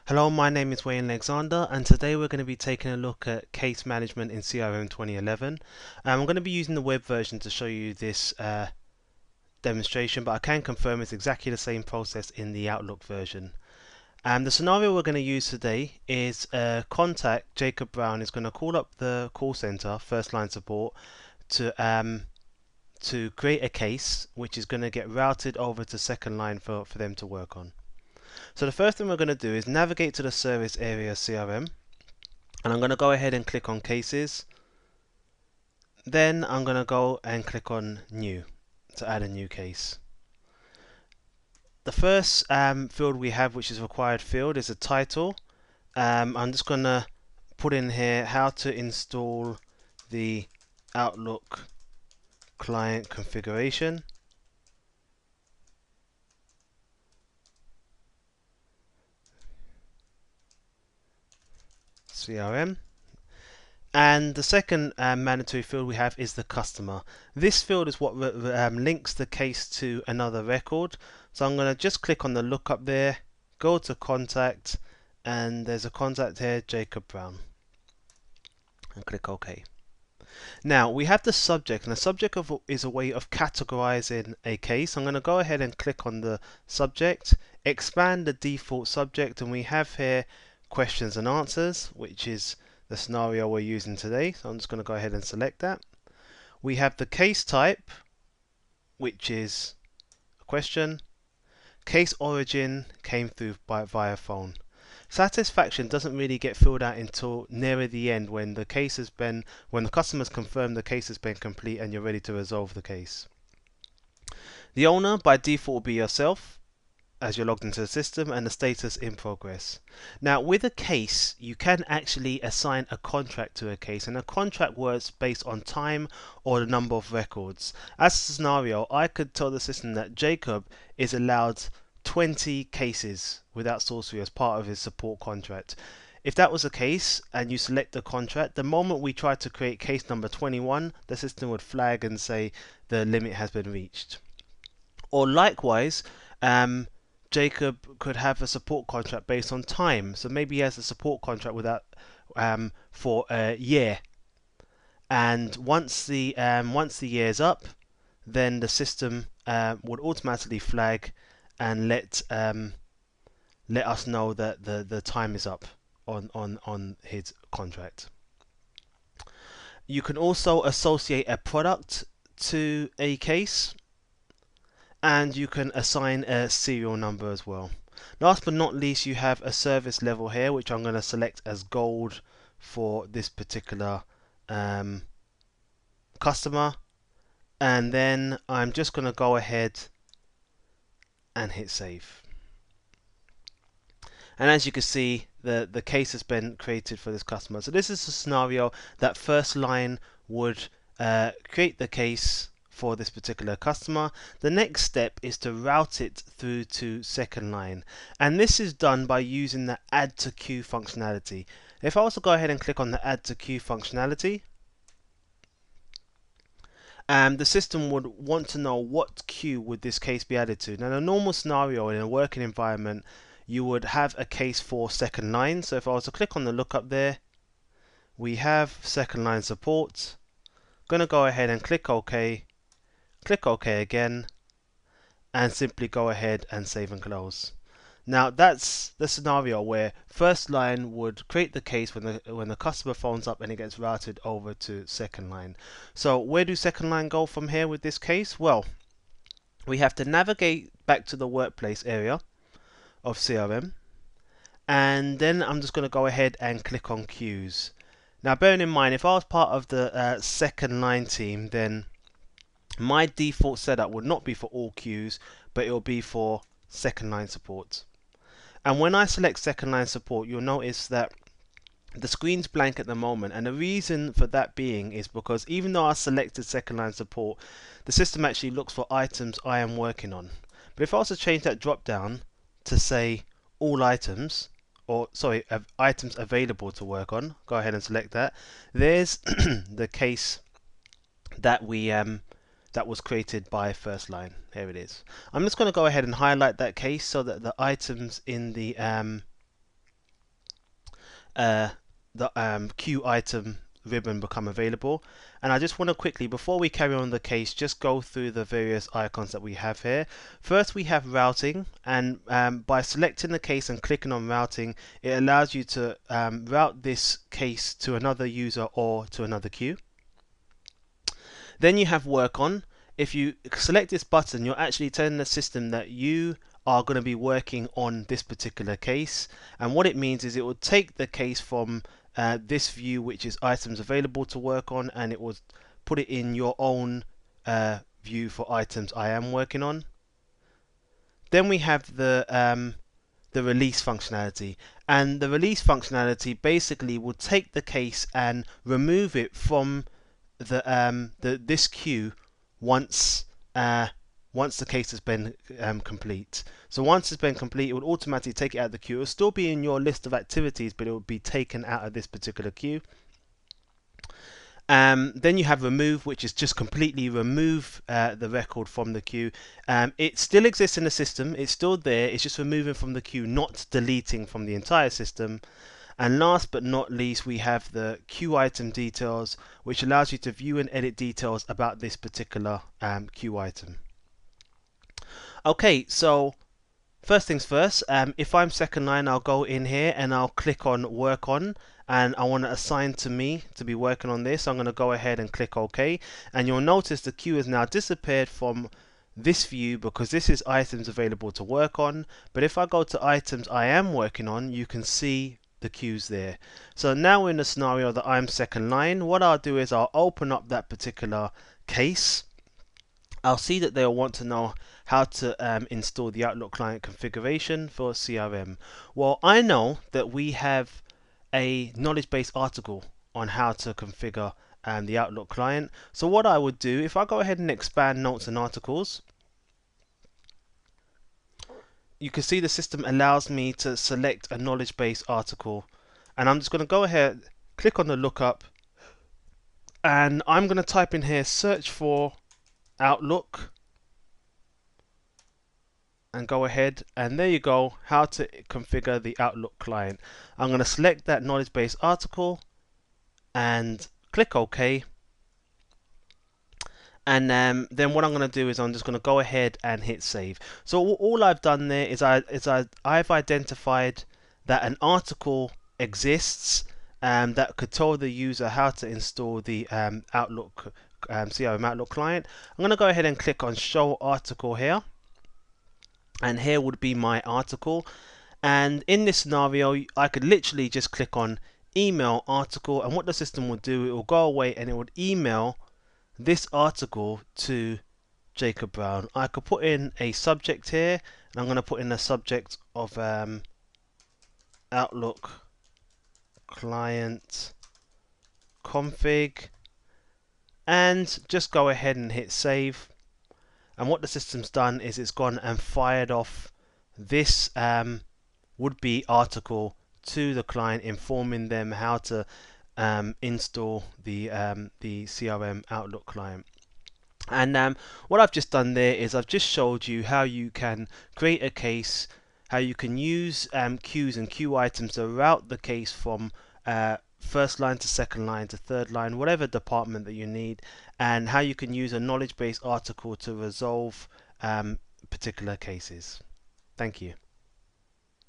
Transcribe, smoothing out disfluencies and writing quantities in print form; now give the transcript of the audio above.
Hello, my name is Wayne Alexander, and today we're going to be taking a look at case management in CRM 2011. I'm going to be using the web version to show you this demonstration, but I can confirm it's exactly the same process in the Outlook version. The scenario we're going to use today is contact Jacob Brown is going to call up the call center, first line support, to create a case which is going to get routed over to second line for them to work on. So the first thing we're going to do is navigate to the service area CRM, and I'm going to go ahead and click on cases. Then I'm going to go and click on new to add a new case. The first field we have, which is required field, is a title. I'm just going to put in here how to install the Outlook client configuration. CRM. And the second mandatory field we have is the customer. This field is what links the case to another record. So I'm going to just click on the lookup there, go to contact, and there's a contact here, Jacob Brown, and click OK. Now we have the subject, and the subject is a way of categorizing a case. I'm going to go ahead and click on the subject, expand the default subject, and we have here questions and answers, which is the scenario we're using today. So I'm just going to go ahead and select that. We have the case type, which is a question. Case origin came through via phone. Satisfaction doesn't really get filled out until nearer the end when the customer's confirmed the case has been complete and you're ready to resolve the case. The owner by default will be yourself, as you're logged into the system, and the status in progress. Now with a case you can actually assign a contract to a case, and a contract works based on time or the number of records. As a scenario, I could tell the system that Jacob is allowed 20 cases with Outsourcery as part of his support contract. If that was the case and you select the contract, the moment we try to create case number 21, the system would flag and say the limit has been reached. Or likewise, Jacob could have a support contract based on time. So maybe he has a support contract without for a year, and once the year's up, then the system would automatically flag and let us know that the time is up on his contract. You can also associate a product to a case, and you can assign a serial number as well. Last but not least, you have a service level here, which I'm going to select as gold for this particular customer, and then I'm just going to go ahead and hit save. And as you can see, the case has been created for this customer. So this is a scenario that first line would create the case for this particular customer. The next step is to route it through to second line, and this is done by using the add to queue functionality. If I also go ahead and click on the add to queue functionality, the system would want to know what queue would this case be added to. Now in a normal scenario in a working environment, you would have a case for second line. So if I was to click on the lookup there, we have second line support. Gonna go ahead and click OK, click OK again, and simply go ahead and save and close. Now that's the scenario where first line would create the case when the customer phones up and it gets routed over to second line. So where do second line go from here with this case? Well, we have to navigate back to the workplace area of CRM, and then I'm just going to go ahead and click on queues. Now bearing in mind, if I was part of the second line team, then my default setup would not be for all queues, but it will be for second line support. And when I select second line support, you'll notice that the screen's blank at the moment, and the reason for that being is because even though I selected second line support, the system actually looks for items I am working on. But if I was to change that drop down to say all items, or sorry, items available to work on, go ahead and select that. There's the case that we that was created by first line. Here it is. I'm just going to go ahead and highlight that case so that the items in the uh, the queue item ribbon become available. And I just want to quickly, before we carry on the case, just go through the various icons that we have here. First, we have routing, and by selecting the case and clicking on routing, it allows you to route this case to another user or to another queue. Then you have work on. If you select this button, you're actually telling the system that you are going to be working on this particular case. And what it means is it will take the case from this view, which is items available to work on, and it will put it in your own view for items I am working on. Then we have the release functionality, and the release functionality basically will take the case and remove it from this queue once once the case has been complete. So once it's been complete, it will automatically take it out of the queue. It will still be in your list of activities, but it will be taken out of this particular queue. Then you have remove, which is just completely remove the record from the queue. It still exists in the system, it's still there, it's just removing from the queue, not deleting from the entire system. And last but not least, we have the queue item details, which allows you to view and edit details about this particular queue item. Okay, so first things first, if I'm second line, I'll go in here and I'll click on work on, and I want to assign to me to be working on this. I'm going to go ahead and click OK, and you'll notice the queue has now disappeared from this view because this is items available to work on. But if I go to items I am working on, you can see the queues there. So now in the scenario that I'm second line, what I'll do is I'll open up that particular case. I'll see that they'll want to know how to install the Outlook client configuration for CRM. Well, I know that we have a knowledge base article on how to configure the Outlook client. So what I would do, if I go ahead and expand notes and articles, you can see the system allows me to select a knowledge base article, and I'm just going to go ahead, click on the lookup, and I'm going to type in here search for Outlook, and go ahead, and there you go, how to configure the Outlook client. I'm going to select that knowledge base article and click OK. And then what I'm going to do is I'm just going to go ahead and hit save. So all I've done there is I've identified that an article exists that could tell the user how to install the Outlook CRM Outlook client. I'm going to go ahead and click on show article here, and here would be my article. And in this scenario, I could literally just click on email article, and what the system will do, it will go away and it would email this article to Jacob Brown. I could put in a subject here, and I'm going to put in a subject of Outlook client config, and just go ahead and hit save. And what the system's done is it's gone and fired off this would-be article to the client, informing them how to install the CRM Outlook client. And what I've just done there is I've just showed you how you can create a case, how you can use queues and queue items to route the case from first line to second line to third line, whatever department that you need, and how you can use a knowledge base article to resolve particular cases. Thank you.